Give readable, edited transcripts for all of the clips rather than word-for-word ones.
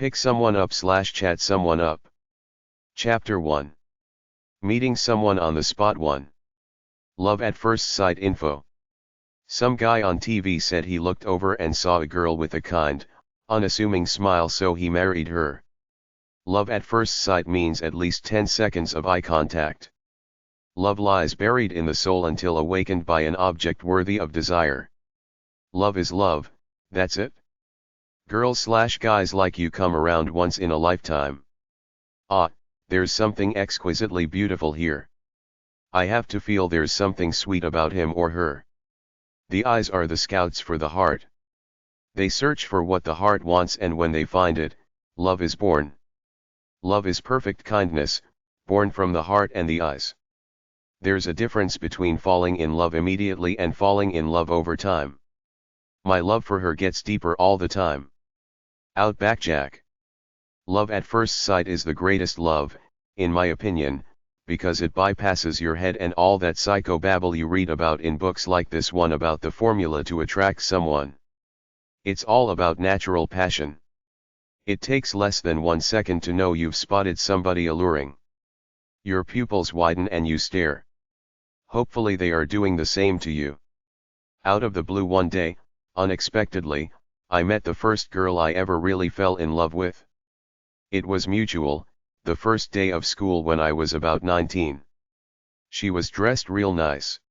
Pick someone up / chat someone up. Chapter 1. Meeting someone on the spot 1. Love at first sight info. Some guy on TV said he looked over and saw a girl with a kind, unassuming smile, so he married her. Love at first sight means at least 10 seconds of eye contact. Love lies buried in the soul until awakened by an object worthy of desire. Love is love, that's it. Girls / guys like you come around once in a lifetime. Ah, there's something exquisitely beautiful here. I have to feel there's something sweet about him or her. The eyes are the scouts for the heart. They search for what the heart wants, and when they find it, love is born. Love is perfect kindness, born from the heart and the eyes. There's a difference between falling in love immediately and falling in love over time. My love for her gets deeper all the time. Outback Jack. Love at first sight is the greatest love, in my opinion, because it bypasses your head and all that psychobabble you read about in books like this one about the formula to attract someone. It's all about natural passion. It takes less than 1 second to know you've spotted somebody alluring. Your pupils widen and you stare. Hopefully they are doing the same to you. Out of the blue one day, unexpectedly, I met the first girl I ever really fell in love with. It was mutual, the first day of school when I was about 19. She was dressed real nice.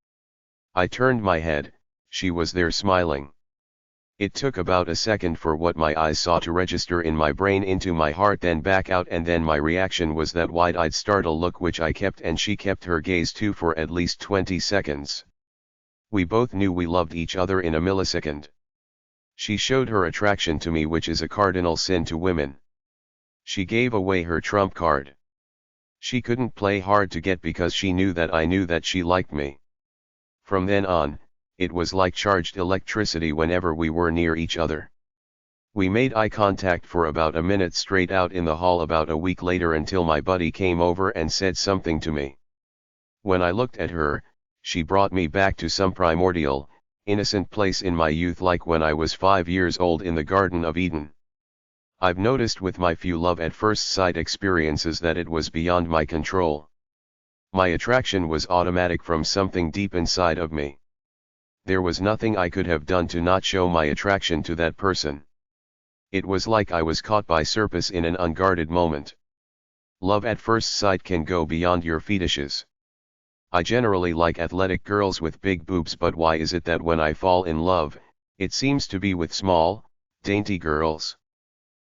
I turned my head, she was there smiling. It took about a second for what my eyes saw to register in my brain into my heart, then back out, and then my reaction was that wide-eyed startled look, which I kept and she kept her gaze too for at least 20 seconds. We both knew we loved each other in a millisecond. She showed her attraction to me, which is a cardinal sin to women. She gave away her trump card. She couldn't play hard to get because she knew that I knew that she liked me. From then on, it was like charged electricity whenever we were near each other. We made eye contact for about a minute straight out in the hall about a week later, until my buddy came over and said something to me. When I looked at her, she brought me back to some primordial, innocent place in my youth, like when I was 5 years old in the Garden of Eden. I've noticed with my few love at first sight experiences that it was beyond my control. My attraction was automatic from something deep inside of me. There was nothing I could have done to not show my attraction to that person. It was like I was caught by surface in an unguarded moment. Love at first sight can go beyond your fetishes. I generally like athletic girls with big boobs, but why is it that when I fall in love, it seems to be with small, dainty girls?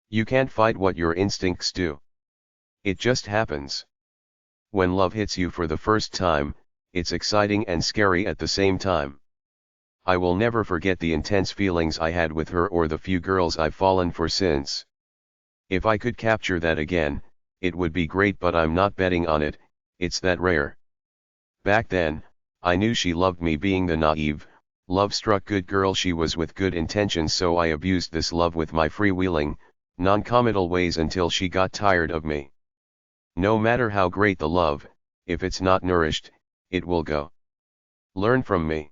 You can't fight what your instincts do. It just happens. When love hits you for the first time, it's exciting and scary at the same time. I will never forget the intense feelings I had with her or the few girls I've fallen for since. If I could capture that again, it would be great, but I'm not betting on it, it's that rare. Back then, I knew she loved me, being the naive, love-struck good girl she was with good intentions, so I abused this love with my freewheeling, non-committal ways until she got tired of me. No matter how great the love, if it's not nourished, it will go. Learn from me.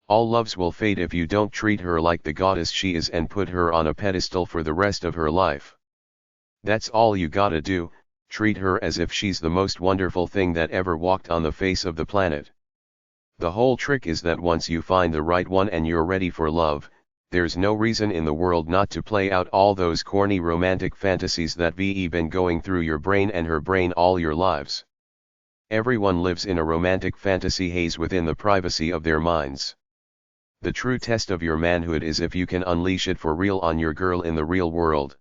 All loves will fade if you don't treat her like the goddess she is and put her on a pedestal for the rest of her life. That's all you gotta do, treat her as if she's the most wonderful thing that ever walked on the face of the planet. The whole trick is that once you find the right one and you're ready for love, there's no reason in the world not to play out all those corny romantic fantasies that been going through your brain and her brain all your lives. Everyone lives in a romantic fantasy haze within the privacy of their minds. The true test of your manhood is if you can unleash it for real on your girl in the real world.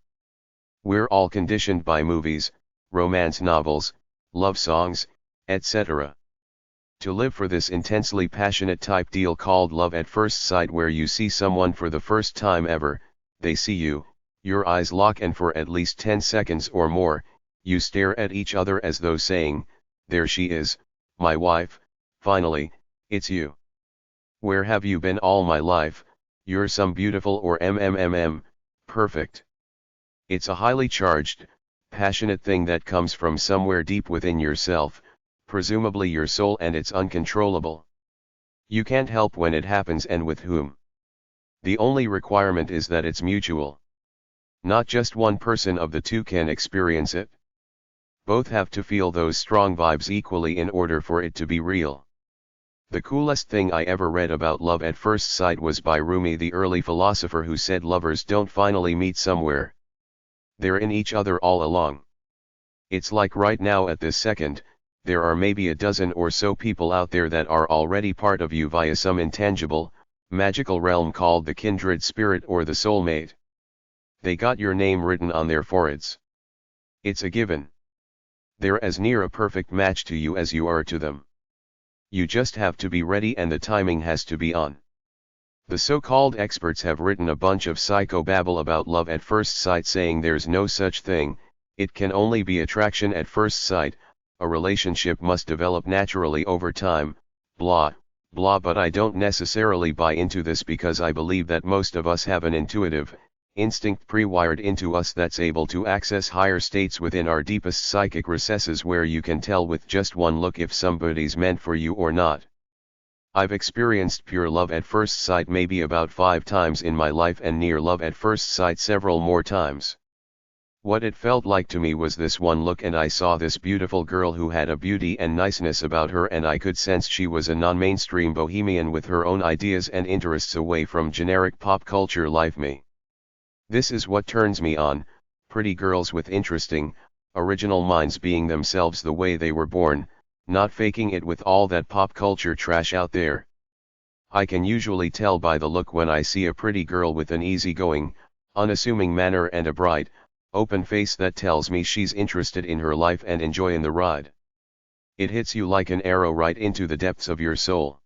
We're all conditioned by movies, romance novels, love songs, etc. to live for this intensely passionate type deal called love at first sight, where you see someone for the first time ever, they see you, your eyes lock, and for at least 10 seconds or more, you stare at each other as though saying, "There she is, my wife, finally, it's you. Where have you been all my life? You're some beautiful or perfect." It's a highly charged, passionate thing that comes from somewhere deep within yourself, presumably your soul, and it's uncontrollable. You can't help when it happens and with whom. The only requirement is that it's mutual. Not just one person of the two can experience it. Both have to feel those strong vibes equally in order for it to be real. The coolest thing I ever read about love at first sight was by Rumi, the early philosopher, who said lovers don't finally meet somewhere. They're in each other all along. It's like right now at this second, there are maybe a dozen or so people out there that are already part of you via some intangible, magical realm called the kindred spirit or the soulmate. They got your name written on their foreheads. It's a given. They're as near a perfect match to you as you are to them. You just have to be ready, and the timing has to be on. The so-called experts have written a bunch of psychobabble about love at first sight, saying there's no such thing, it can only be attraction at first sight, a relationship must develop naturally over time, blah, blah. But I don't necessarily buy into this, because I believe that most of us have an intuitive instinct pre-wired into us that's able to access higher states within our deepest psychic recesses, where you can tell with just one look if somebody's meant for you or not. I've experienced pure love at first sight maybe about 5 times in my life, and near love at first sight several more times. What it felt like to me was this one look, and I saw this beautiful girl who had a beauty and niceness about her, and I could sense she was a non-mainstream bohemian with her own ideas and interests away from generic pop culture life me. This is what turns me on, pretty girls with interesting, original minds, being themselves the way they were born, not faking it with all that pop culture trash out there. I can usually tell by the look when I see a pretty girl with an easygoing, unassuming manner and a bright, open face that tells me she's interested in her life and enjoying the ride. It hits you like an arrow right into the depths of your soul.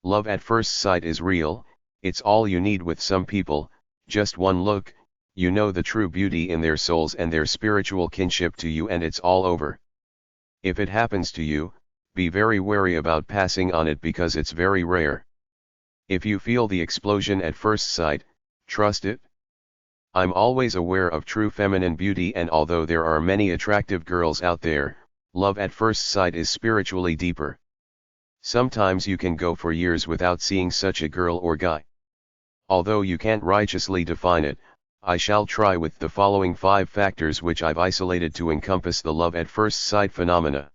Love at first sight is real, it's all you need with some people. Just one look, you know the true beauty in their souls and their spiritual kinship to you, and it's all over. If it happens to you, be very wary about passing on it, because it's very rare. If you feel the explosion at first sight, trust it. I'm always aware of true feminine beauty, and although there are many attractive girls out there, love at first sight is spiritually deeper. Sometimes you can go for years without seeing such a girl or guy. Although you can't righteously define it, I shall try with the following 5 factors which I've isolated to encompass the love at first sight phenomena.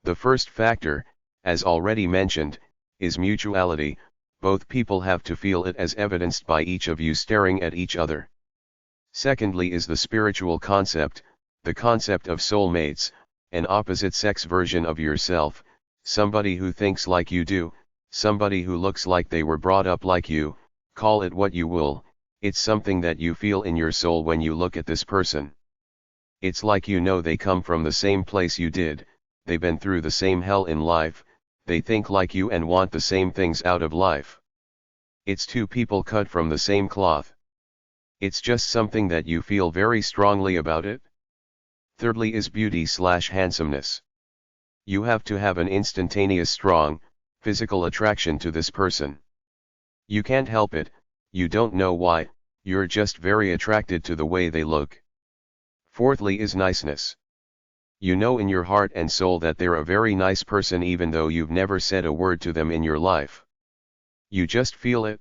The first factor, as already mentioned, is mutuality. Both people have to feel it, as evidenced by each of you staring at each other. Secondly is the spiritual concept, the concept of soulmates, an opposite-sex version of yourself, somebody who thinks like you do, somebody who looks like they were brought up like you. Call it what you will, it's something that you feel in your soul when you look at this person. It's like you know they come from the same place you did, they've been through the same hell in life, they think like you and want the same things out of life. It's 2 people cut from the same cloth. It's just something that you feel very strongly about it. Thirdly is beauty/handsomeness. You have to have an instantaneous strong, physical attraction to this person. You can't help it, you don't know why, you're just very attracted to the way they look. Fourthly is niceness. You know in your heart and soul that they're a very nice person, even though you've never said a word to them in your life. You just feel it.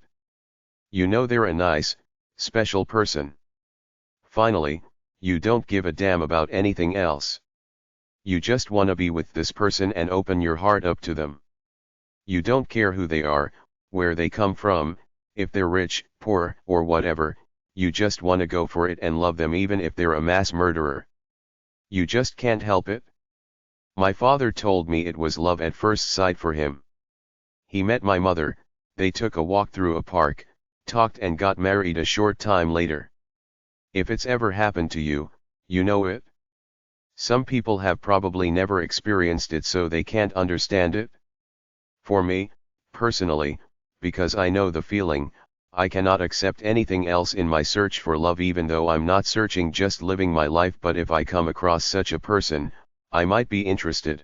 You know they're a nice, special person. Finally, you don't give a damn about anything else. You just want to be with this person and open your heart up to them. You don't care who they are, where they come from, if they're rich, poor, or whatever, you just want to go for it and love them even if they're a mass murderer. You just can't help it. My father told me it was love at first sight for him. He met my mother, they took a walk through a park, talked and got married a short time later. If it's ever happened to you, you know it. Some people have probably never experienced it, so they can't understand it. For me, personally, because I know the feeling, I cannot accept anything else in my search for love, even though I'm not searching, just living my life. But if I come across such a person, I might be interested.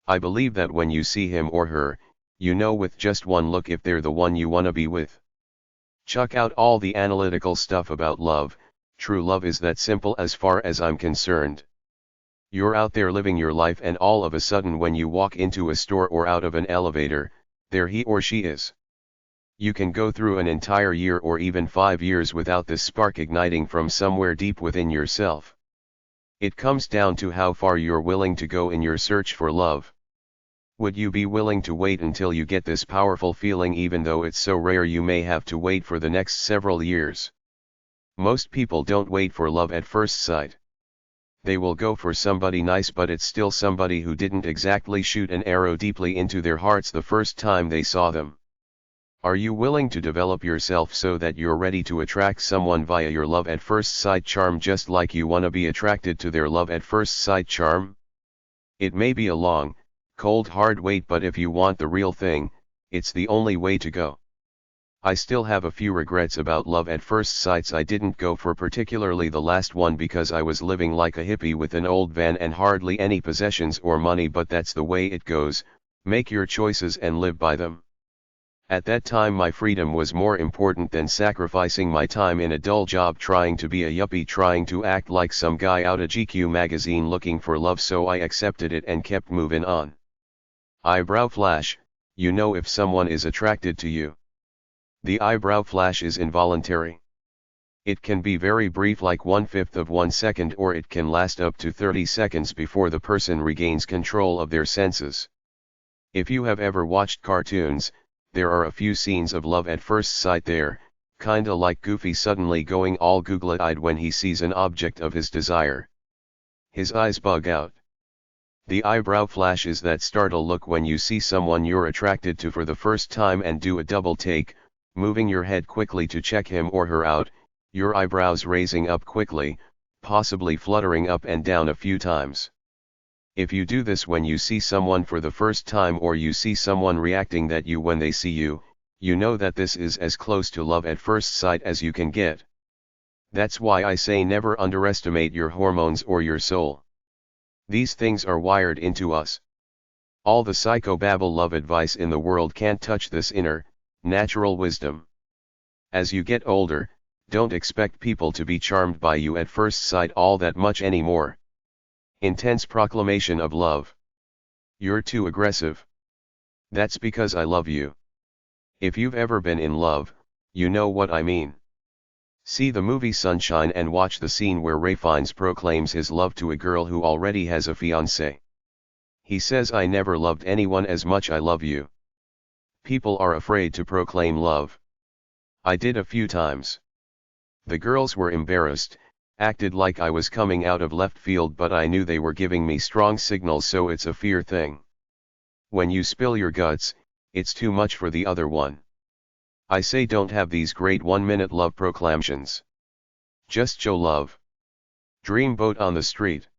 I believe that when you see him or her, you know with just one look if they're the one you want to be with. Chuck out all the analytical stuff about love. True love is that simple as far as I'm concerned. You're out there living your life, and all of a sudden when you walk into a store or out of an elevator, there he or she is. You can go through an entire year or even 5 years without this spark igniting from somewhere deep within yourself. It comes down to how far you're willing to go in your search for love. Would you be willing to wait until you get this powerful feeling, even though it's so rare you may have to wait for the next several years? Most people don't wait for love at first sight. They will go for somebody nice, but it's still somebody who didn't exactly shoot an arrow deeply into their hearts the first time they saw them. Are you willing to develop yourself so that you're ready to attract someone via your love at first sight charm, just like you want to be attracted to their love at first sight charm? It may be a long, cold hard wait, but if you want the real thing, it's the only way to go. I still have a few regrets about love at first sights I didn't go for, particularly the last one, because I was living like a hippie with an old van and hardly any possessions or money, but that's the way it goes. Make your choices and live by them. At that time my freedom was more important than sacrificing my time in a dull job trying to be a yuppie, trying to act like some guy out of GQ magazine looking for love, so I accepted it and kept moving on. Eyebrow flash, you know if someone is attracted to you. The eyebrow flash is involuntary. It can be very brief, like 1/5 of 1 second, or it can last up to 30 seconds before the person regains control of their senses. If you have ever watched cartoons, there are a few scenes of love at first sight there, kinda like Goofy suddenly going all googly-eyed when he sees an object of his desire. His eyes bug out. The eyebrow flash is that startle look when you see someone you're attracted to for the first time and do a double take, moving your head quickly to check him or her out, your eyebrows raising up quickly, possibly fluttering up and down a few times. If you do this when you see someone for the first time, or you see someone reacting that you when they see you, you know that this is as close to love at first sight as you can get. That's why I say never underestimate your hormones or your soul. These things are wired into us. All the psychobabble love advice in the world can't touch this inner, natural wisdom. As you get older, don't expect people to be charmed by you at first sight all that much anymore. Intense proclamation of love. You're too aggressive. That's because I love you. If you've ever been in love, you know what I mean. See the movie Sunshine and watch the scene where Ray Fiennes proclaims his love to a girl who already has a fiancé. He says, "I never loved anyone as much, I love you." People are afraid to proclaim love. I did a few times. The girls were embarrassed, acted like I was coming out of left field, but I knew they were giving me strong signals, so it's a fear thing. When you spill your guts, it's too much for the other one. I say don't have these great 1-minute love proclamations. Just show love. Dreamboat on the street.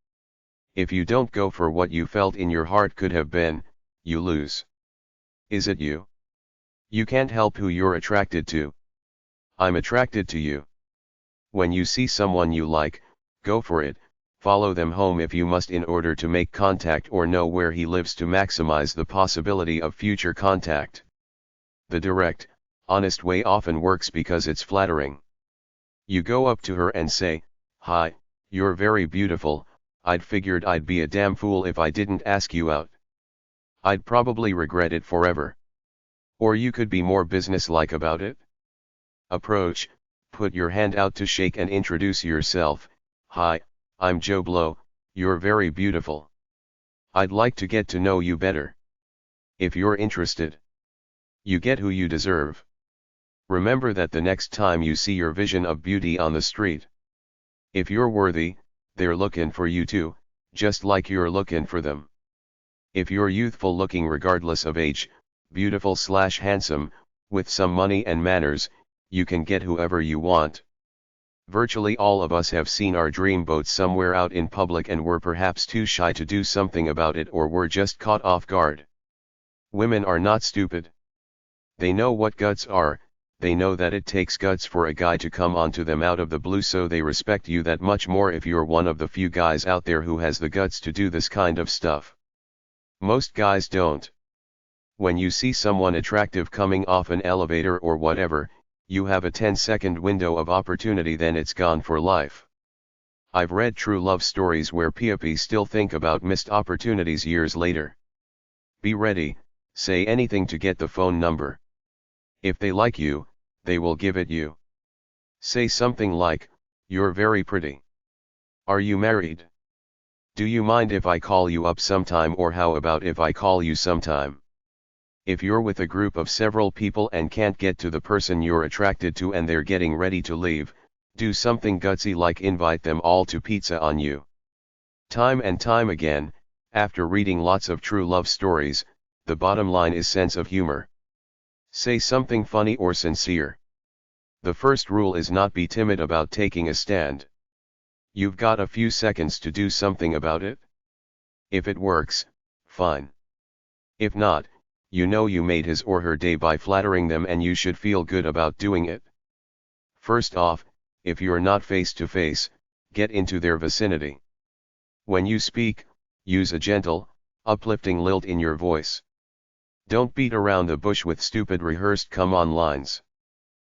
If you don't go for what you felt in your heart could have been, you lose. Is it you? You can't help who you're attracted to. I'm attracted to you. When you see someone you like, go for it, follow them home if you must in order to make contact, or know where he lives to maximize the possibility of future contact. The direct, honest way often works because it's flattering. You go up to her and say, "Hi, you're very beautiful, I'd figured I'd be a damn fool if I didn't ask you out. I'd probably regret it forever." Or you could be more businesslike about it. Approach, put your hand out to shake and introduce yourself. "Hi, I'm Joe Blow, you're very beautiful. I'd like to get to know you better. If you're interested, you get who you deserve." Remember that the next time you see your vision of beauty on the street. If you're worthy, they're looking for you too, just like you're looking for them. If you're youthful looking regardless of age, beautiful/handsome, with some money and manners, you can get whoever you want. Virtually all of us have seen our dreamboat somewhere out in public and were perhaps too shy to do something about it, or were just caught off guard. Women are not stupid. They know what guts are. They know that it takes guts for a guy to come onto them out of the blue, so they respect you that much more if you're one of the few guys out there who has the guts to do this kind of stuff. Most guys don't. When you see someone attractive coming off an elevator or whatever, you have a 10-second window of opportunity, then it's gone for life. I've read true love stories where people still think about missed opportunities years later. Be ready, say anything to get the phone number. If they like you, they will give it you. Say something like, "You're very pretty. Are you married? Do you mind if I call you up sometime, or how about if I call you sometime?" If you're with a group of several people and can't get to the person you're attracted to and they're getting ready to leave, do something gutsy like invite them all to pizza on you. Time and time again, after reading lots of true love stories, the bottom line is sense of humor. Say something funny or sincere. The first rule is not be timid about taking a stand. You've got a few seconds to do something about it. If it works, fine. If not, you know you made his or her day by flattering them, and you should feel good about doing it. First off, if you're not face to face, get into their vicinity. When you speak, use a gentle, uplifting lilt in your voice. Don't beat around the bush with stupid rehearsed come-on lines.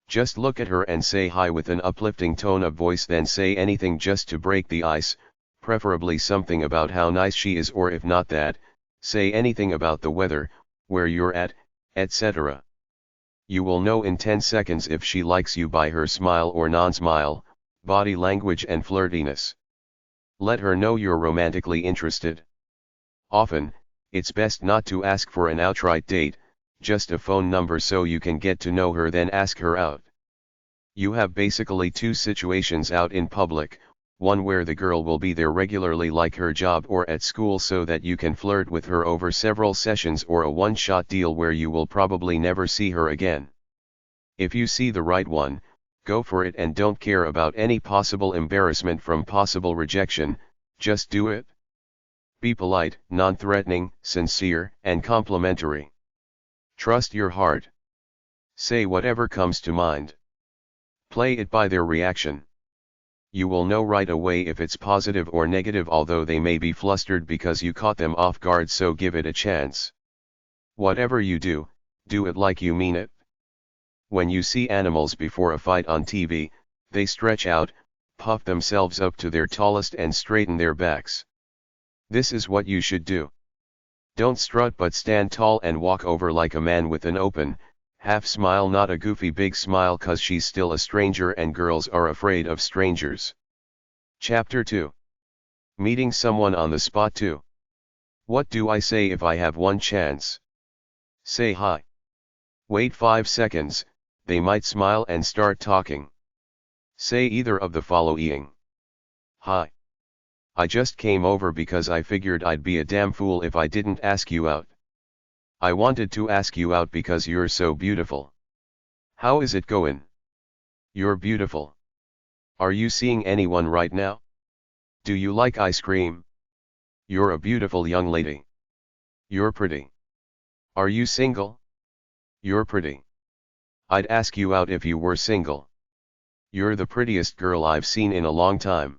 Just look at her and say hi with an uplifting tone of voice, then say anything just to break the ice, preferably something about how nice she is, or if not that, say anything about the weather, where you're at, etc. You will know in 10 seconds if she likes you by her smile or non-smile, body language and flirtiness. Let her know you're romantically interested. Often, it's best not to ask for an outright date, just a phone number so you can get to know her, then ask her out. You have basically two situations out in public, one where the girl will be there regularly like her job or at school so that you can flirt with her over several sessions, or a one-shot deal where you will probably never see her again. If you see the right one, go for it and don't care about any possible embarrassment from possible rejection, just do it. Be polite, non-threatening, sincere, and complimentary. Trust your heart. Say whatever comes to mind. Play it by their reaction. You will know right away if it's positive or negative, although they may be flustered because you caught them off guard, so give it a chance. Whatever you do, do it like you mean it. When you see animals before a fight on TV, they stretch out, puff themselves up to their tallest and straighten their backs. This is what you should do. Don't strut, but stand tall and walk over like a man with an open, half smile, not a goofy big smile, cause she's still a stranger and girls are afraid of strangers. Chapter 2. Meeting someone on the spot 2. What do I say if I have one chance? Say hi. Wait 5 seconds, they might smile and start talking. Say either of the following. Hi. I just came over because I figured I'd be a damn fool if I didn't ask you out. I wanted to ask you out because you're so beautiful. How is it going? You're beautiful. Are you seeing anyone right now? Do you like ice cream? You're a beautiful young lady. You're pretty. Are you single? You're pretty. I'd ask you out if you were single. You're the prettiest girl I've seen in a long time.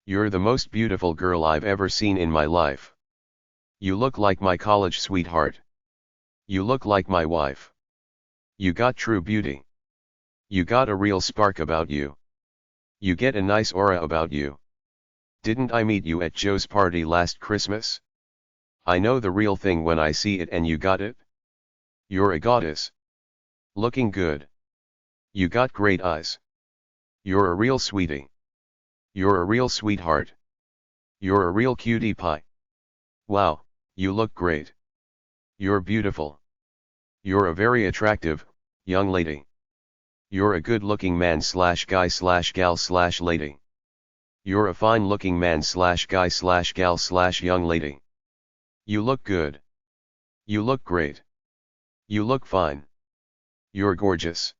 You're the most beautiful girl I've ever seen in my life. You look like my college sweetheart. You look like my wife. You got true beauty. You got a real spark about you. You get a nice aura about you. Didn't I meet you at Joe's party last Christmas? I know the real thing when I see it, and you got it. You're a goddess. Looking good. You got great eyes. You're a real sweetie. You're a real sweetheart. You're a real cutie pie. Wow, you look great. You're beautiful. You're a very attractive, young lady. You're a good-looking man / guy / gal / lady. You're a fine-looking man / guy / gal / young lady. You look good. You look great. You look fine. You're gorgeous.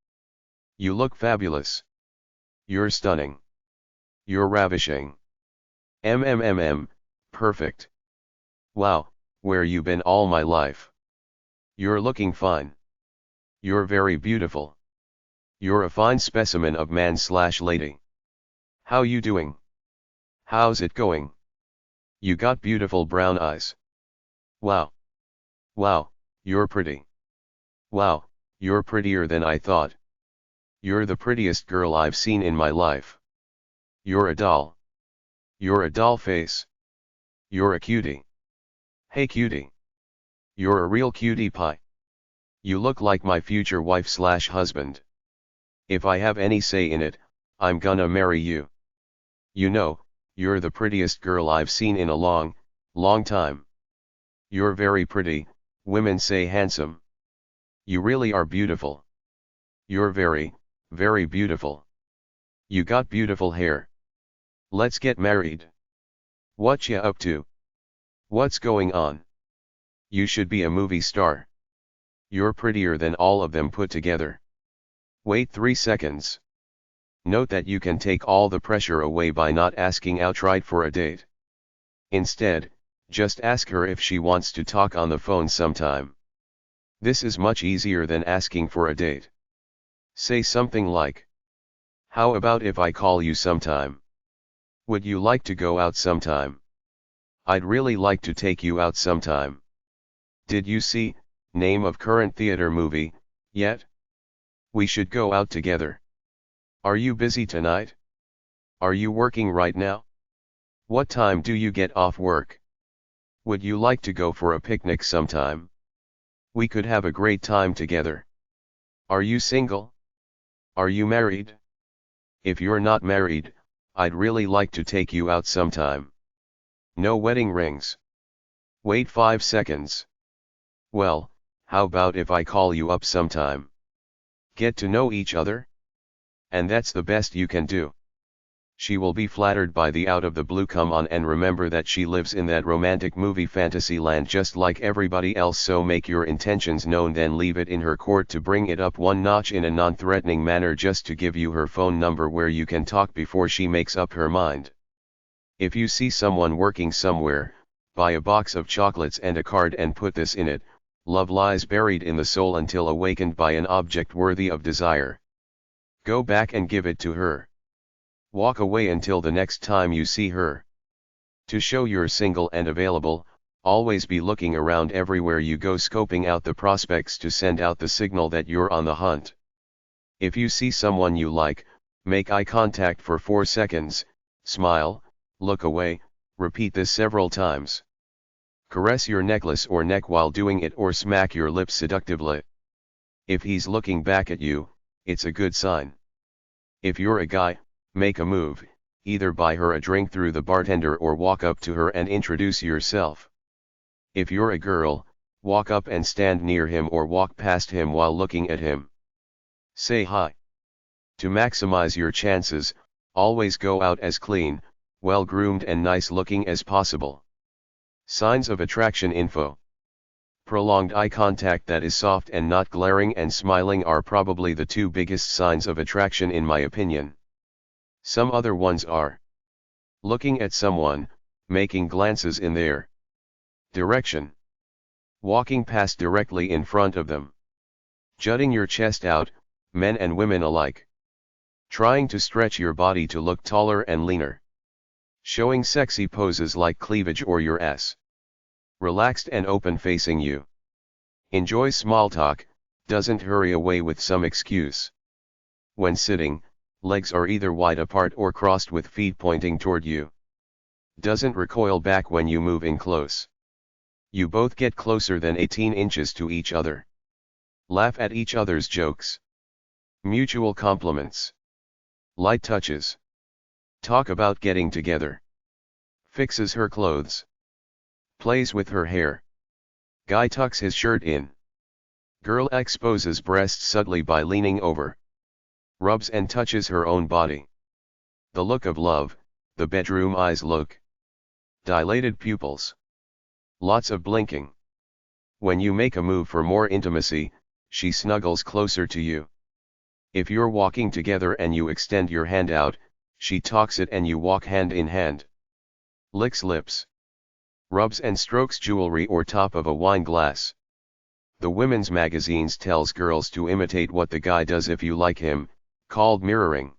You look fabulous. You're stunning. You're ravishing. Perfect. Wow, where you been all my life? You're looking fine. You're very beautiful. You're a fine specimen of man / lady. How you doing? How's it going? You got beautiful brown eyes. Wow. Wow, you're pretty. Wow, you're prettier than I thought. You're the prettiest girl I've seen in my life. You're a doll. You're a doll face. You're a cutie. Hey cutie. You're a real cutie pie. You look like my future wife/husband. If I have any say in it, I'm gonna marry you. You know, you're the prettiest girl I've seen in a long, long time. You're very pretty, women say handsome. You really are beautiful. You're very, very beautiful. You got beautiful hair. Let's get married. What ya up to? What's going on? You should be a movie star. You're prettier than all of them put together. Wait 3 seconds. Note that you can take all the pressure away by not asking outright for a date. Instead, just ask her if she wants to talk on the phone sometime. This is much easier than asking for a date. Say something like, "How about if I call you sometime? Would you like to go out sometime? I'd really like to take you out sometime. Did you see, name of current theater movie, yet? We should go out together. Are you busy tonight? Are you working right now? What time do you get off work? Would you like to go for a picnic sometime? We could have a great time together. Are you single? Are you married? If you're not married, I'd really like to take you out sometime. No wedding rings. Wait 5 seconds. Well, how about if I call you up sometime? Get to know each other? And that's the best you can do. She will be flattered by the out of the blue come on, and remember that she lives in that romantic movie fantasy land just like everybody else, so make your intentions known, then leave it in her court to bring it up one notch in a non-threatening manner, just to give you her phone number where you can talk before she makes up her mind. If you see someone working somewhere, buy a box of chocolates and a card and put this in it: love lies buried in the soul until awakened by an object worthy of desire. Go back and give it to her. Walk away until the next time you see her. To show you're single and available, always be looking around everywhere you go, scoping out the prospects to send out the signal that you're on the hunt. If you see someone you like, make eye contact for 4 seconds, smile, look away, repeat this several times. Caress your necklace or neck while doing it, or smack your lips seductively. If he's looking back at you, it's a good sign. If you're a guy, make a move, either buy her a drink through the bartender or walk up to her and introduce yourself. If you're a girl, walk up and stand near him or walk past him while looking at him. Say hi. To maximize your chances, always go out as clean, well-groomed and nice-looking as possible. Signs of attraction info. Prolonged eye contact that is soft and not glaring, and smiling are probably the 2 biggest signs of attraction in my opinion. Some other ones are looking at someone, making glances in their direction, walking past directly in front of them, jutting your chest out, men and women alike, trying to stretch your body to look taller and leaner, showing sexy poses like cleavage or your ass, relaxed and open facing you, enjoys small talk, doesn't hurry away with some excuse. When sitting, legs are either wide apart or crossed with feet pointing toward you. Doesn't recoil back when you move in close. You both get closer than 18 inches to each other. Laugh at each other's jokes. Mutual compliments. Light touches. Talk about getting together. Fixes her clothes. Plays with her hair. Guy tucks his shirt in. Girl exposes breasts subtly by leaning over. Rubs and touches her own body. The look of love, the bedroom eyes look. Dilated pupils. Lots of blinking. When you make a move for more intimacy, she snuggles closer to you. If you're walking together and you extend your hand out, she talks it and you walk hand in hand. Licks lips. Rubs and strokes jewelry or top of a wine glass. The women's magazines tells girls to imitate what the guy does if you like him, called mirroring.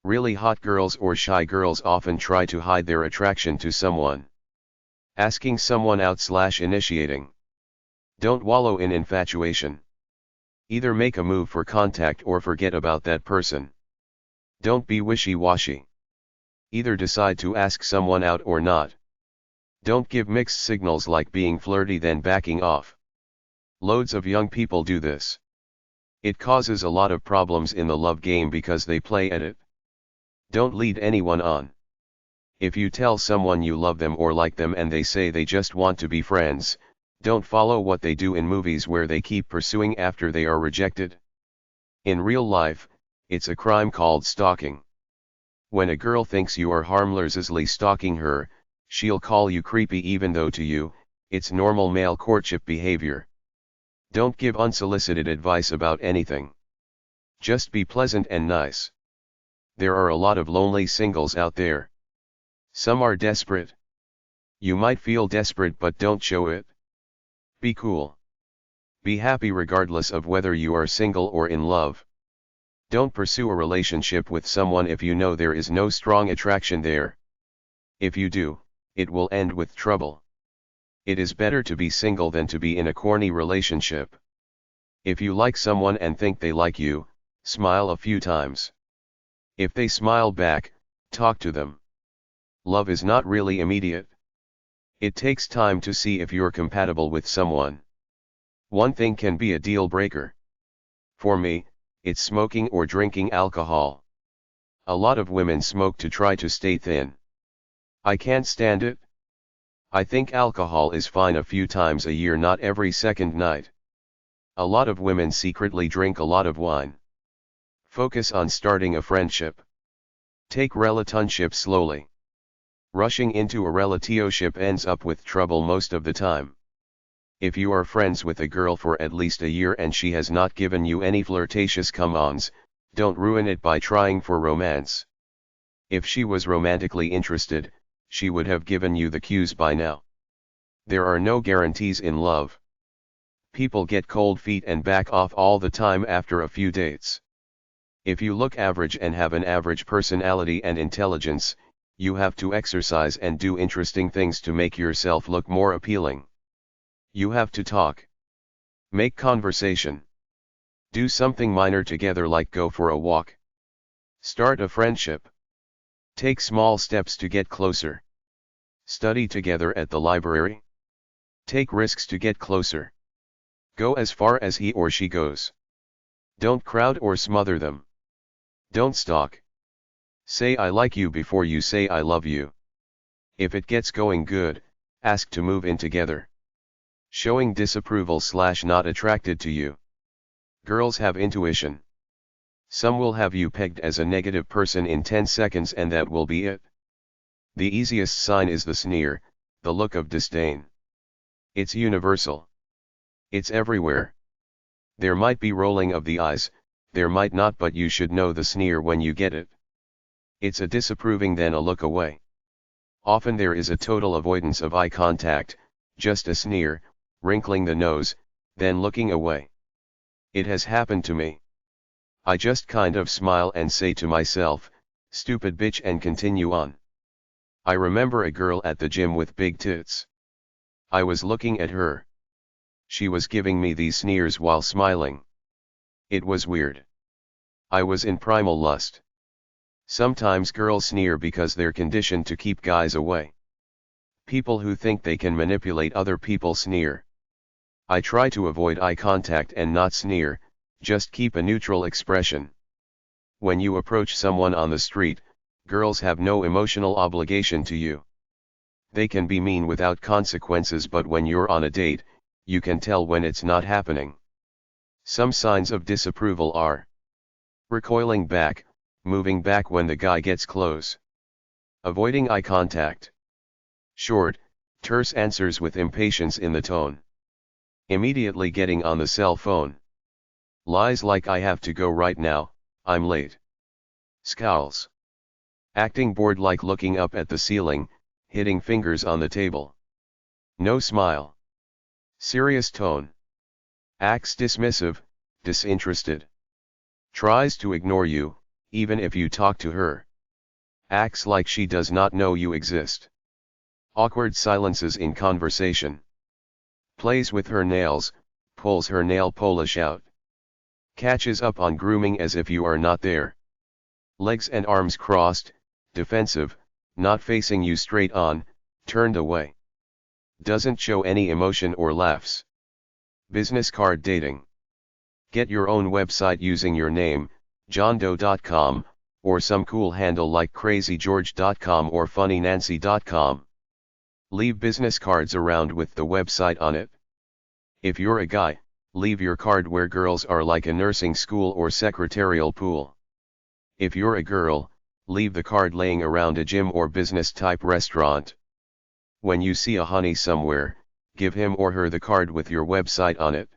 Really hot girls or shy girls often try to hide their attraction to someone. Asking someone out/initiating. Don't wallow in infatuation. Either make a move for contact or forget about that person. Don't be wishy-washy. Either decide to ask someone out or not. Don't give mixed signals like being flirty then backing off. Loads of young people do this. It causes a lot of problems in the love game because they play at it. Don't lead anyone on. If you tell someone you love them or like them and they say they just want to be friends, don't follow what they do in movies where they keep pursuing after they are rejected. In real life, it's a crime called stalking. When a girl thinks you are harmlessly stalking her, she'll call you creepy even though to you, it's normal male courtship behavior. Don't give unsolicited advice about anything. Just be pleasant and nice. There are a lot of lonely singles out there. Some are desperate. You might feel desperate but don't show it. Be cool. Be happy regardless of whether you are single or in love. Don't pursue a relationship with someone if you know there is no strong attraction there. If you do, it will end with trouble. It is better to be single than to be in a corny relationship. If you like someone and think they like you, smile a few times. If they smile back, talk to them. Love is not really immediate. It takes time to see if you're compatible with someone. One thing can be a deal breaker. For me, it's smoking or drinking alcohol. A lot of women smoke to try to stay thin. I can't stand it. I think alcohol is fine a few times a year, not every second night. A lot of women secretly drink a lot of wine. Focus on starting a friendship. Take relationship slowly. Rushing into a relationship ends up with trouble most of the time. If you are friends with a girl for at least a year and she has not given you any flirtatious come-ons, don't ruin it by trying for romance. If she was romantically interested, she would have given you the cues by now. There are no guarantees in love. People get cold feet and back off all the time after a few dates. If you look average and have an average personality and intelligence, you have to exercise and do interesting things to make yourself look more appealing. You have to talk. Make conversation. Do something minor together like go for a walk. Start a friendship. Take small steps to get closer. Study together at the library. Take risks to get closer. Go as far as he or she goes. Don't crowd or smother them. Don't stalk. Say I like you before you say I love you. If it gets going good, ask to move in together. Showing disapproval/not attracted to you. Girls have intuition. Some will have you pegged as a negative person in 10 seconds and that will be it. The easiest sign is the sneer, the look of disdain. It's universal. It's everywhere. There might be rolling of the eyes, there might not, but you should know the sneer when you get it. It's a disapproving then a look away. Often there is a total avoidance of eye contact, just a sneer, wrinkling the nose, then looking away. It has happened to me. I just kind of smile and say to myself, stupid bitch, and continue on. I remember a girl at the gym with big tits. I was looking at her. She was giving me these sneers while smiling. It was weird. I was in primal lust. Sometimes girls sneer because they're conditioned to keep guys away. People who think they can manipulate other people sneer. I try to avoid eye contact and not sneer, just keep a neutral expression. When you approach someone on the street, girls have no emotional obligation to you. They can be mean without consequences, but when you're on a date, you can tell when it's not happening. Some signs of disapproval are recoiling back, moving back when the guy gets close. Avoiding eye contact. Short, terse answers with impatience in the tone. Immediately getting on the cell phone. Lies like I have to go right now, I'm late. Scowls. Acting bored like looking up at the ceiling, hitting fingers on the table. No smile. Serious tone. Acts dismissive, disinterested. Tries to ignore you, even if you talk to her. Acts like she does not know you exist. Awkward silences in conversation. Plays with her nails, pulls her nail polish out. Catches up on grooming as if you are not there. Legs and arms crossed, defensive, not facing you straight on, turned away. Doesn't show any emotion or laughs. Business card dating. Get your own website using your name, johndoe.com, or some cool handle like crazygeorge.com or funnynancy.com. Leave business cards around with the website on it. If you're a guy, leave your card where girls are, like a nursing school or secretarial pool. If you're a girl, leave the card laying around a gym or business-type restaurant. When you see a honey somewhere, give him or her the card with your website on it.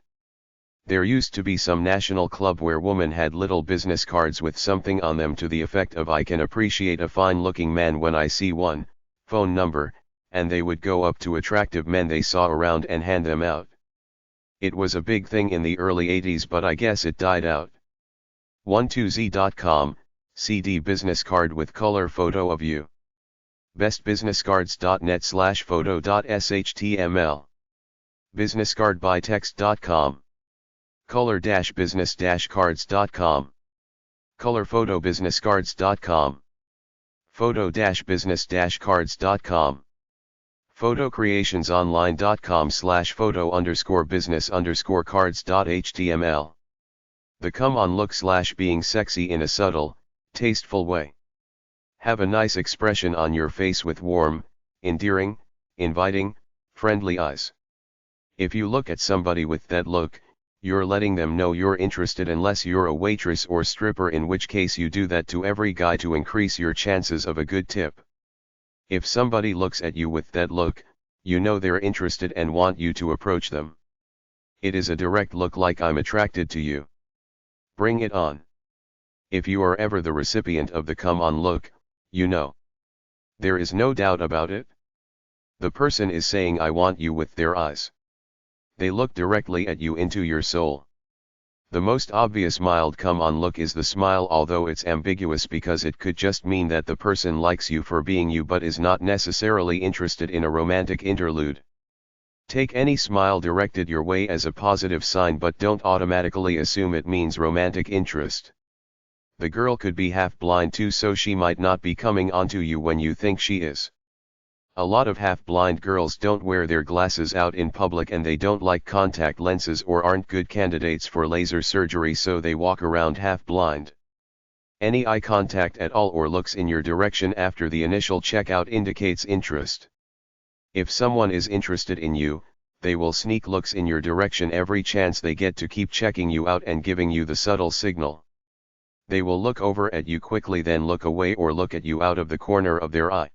There used to be some national club where women had little business cards with something on them to the effect of "I can appreciate a fine-looking man when I see one," phone number, and they would go up to attractive men they saw around and hand them out. It was a big thing in the early 80s, but I guess it died out. 12z.com, CD business card with color photo of you. bestbusinesscards.net/photo.shtml. businesscardbytext.com. color-business-cards.com. colorphotobusinesscards.com. photo-business-cards.com. photocreationsonline.com/photo_business_cards.html. The come on look / being sexy in a subtle, tasteful way. Have a nice expression on your face with warm, endearing, inviting, friendly eyes. If you look at somebody with that look, you're letting them know you're interested, unless you're a waitress or stripper, in which case you do that to every guy to increase your chances of a good tip. If somebody looks at you with that look, you know they're interested and want you to approach them. It is a direct look, like "I'm attracted to you." Bring it on. If you are ever the recipient of the come on look, you know. There is no doubt about it. The person is saying "I want you" with their eyes. They look directly at you, into your soul. The most obvious mild come on look is the smile, although it's ambiguous because it could just mean that the person likes you for being you but is not necessarily interested in a romantic interlude. Take any smile directed your way as a positive sign, but don't automatically assume it means romantic interest. The girl could be half blind too, so she might not be coming onto you when you think she is. A lot of half-blind girls don't wear their glasses out in public, and they don't like contact lenses or aren't good candidates for laser surgery, so they walk around half-blind. Any eye contact at all or looks in your direction after the initial checkout indicates interest. If someone is interested in you, they will sneak looks in your direction every chance they get to keep checking you out and giving you the subtle signal. They will look over at you quickly, then look away or look at you out of the corner of their eye.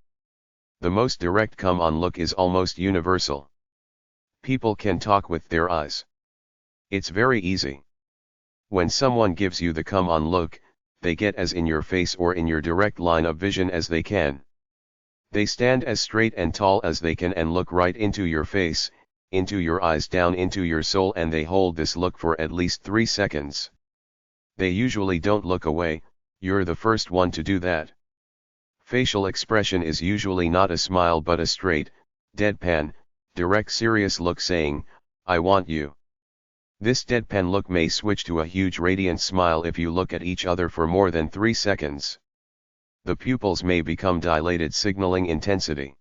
The most direct come on look is almost universal. People can talk with their eyes. It's very easy. When someone gives you the come on look, they get as in your face or in your direct line of vision as they can. They stand as straight and tall as they can and look right into your face, into your eyes, down into your soul, and they hold this look for at least 3 seconds. They usually don't look away. You're the first one to do that. Facial expression is usually not a smile but a straight, deadpan, direct, serious look saying, "I want you." This deadpan look may switch to a huge radiant smile if you look at each other for more than 3 seconds. The pupils may become dilated, signaling intensity.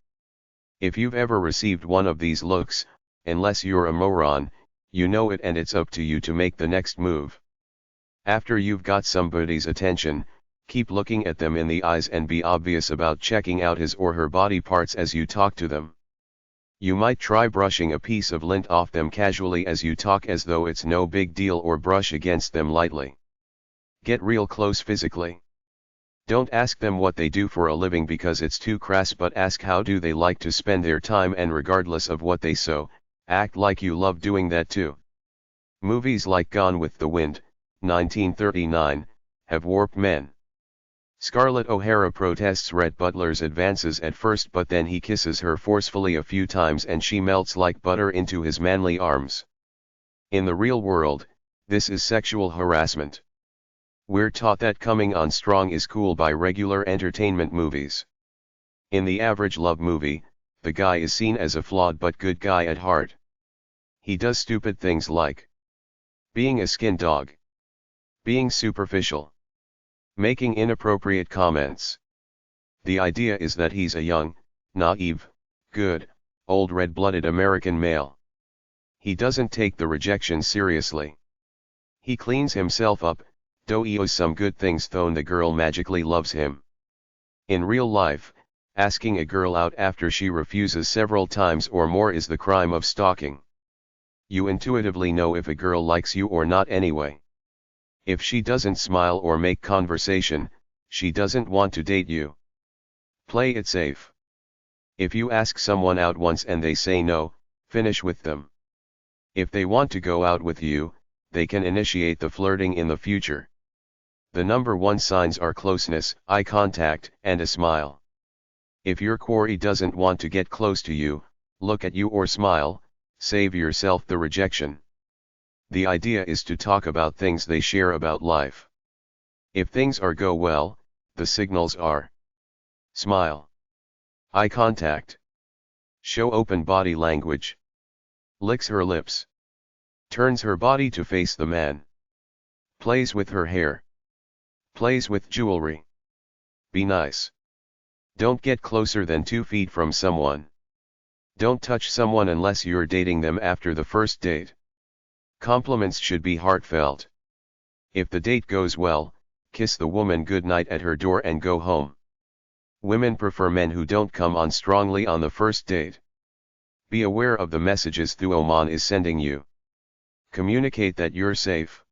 If you've ever received one of these looks, unless you're a moron, you know it, and it's up to you to make the next move. After you've got somebody's attention, keep looking at them in the eyes and be obvious about checking out his or her body parts as you talk to them. You might try brushing a piece of lint off them casually as you talk, as though it's no big deal, or brush against them lightly. Get real close physically. Don't ask them what they do for a living because it's too crass, but ask how do they like to spend their time, and regardless of what they sew, act like you love doing that too. Movies like Gone with the Wind, 1939, have warped men. Scarlett O'Hara protests Rhett Butler's advances at first, but then he kisses her forcefully a few times and she melts like butter into his manly arms. In the real world, this is sexual harassment. We're taught that coming on strong is cool by regular entertainment movies. In the average love movie, the guy is seen as a flawed but good guy at heart. He does stupid things like being a skin dog, being superficial, making inappropriate comments. The idea is that he's a young, naive, good, old red-blooded American male. He doesn't take the rejection seriously. He cleans himself up, does some good things then the girl magically loves him. In real life, asking a girl out after she refuses several times or more is the crime of stalking. You intuitively know if a girl likes you or not anyway. If she doesn't smile or make conversation, she doesn't want to date you. Play it safe. If you ask someone out once and they say no, finish with them. If they want to go out with you, they can initiate the flirting in the future. The number one signs are closeness, eye contact, and a smile. If your quarry doesn't want to get close to you, look at you or smile, save yourself the rejection. The idea is to talk about things they share about life. If things go well, the signals are: smile, eye contact, show open body language, licks her lips, turns her body to face the man, plays with her hair, plays with jewelry. Be nice. Don't get closer than 2 feet from someone. Don't touch someone unless you're dating them after the first date. Compliments should be heartfelt. If the date goes well, kiss the woman goodnight at her door and go home. Women prefer men who don't come on strongly on the first date. Be aware of the messages Thuoman is sending you. Communicate that you're safe.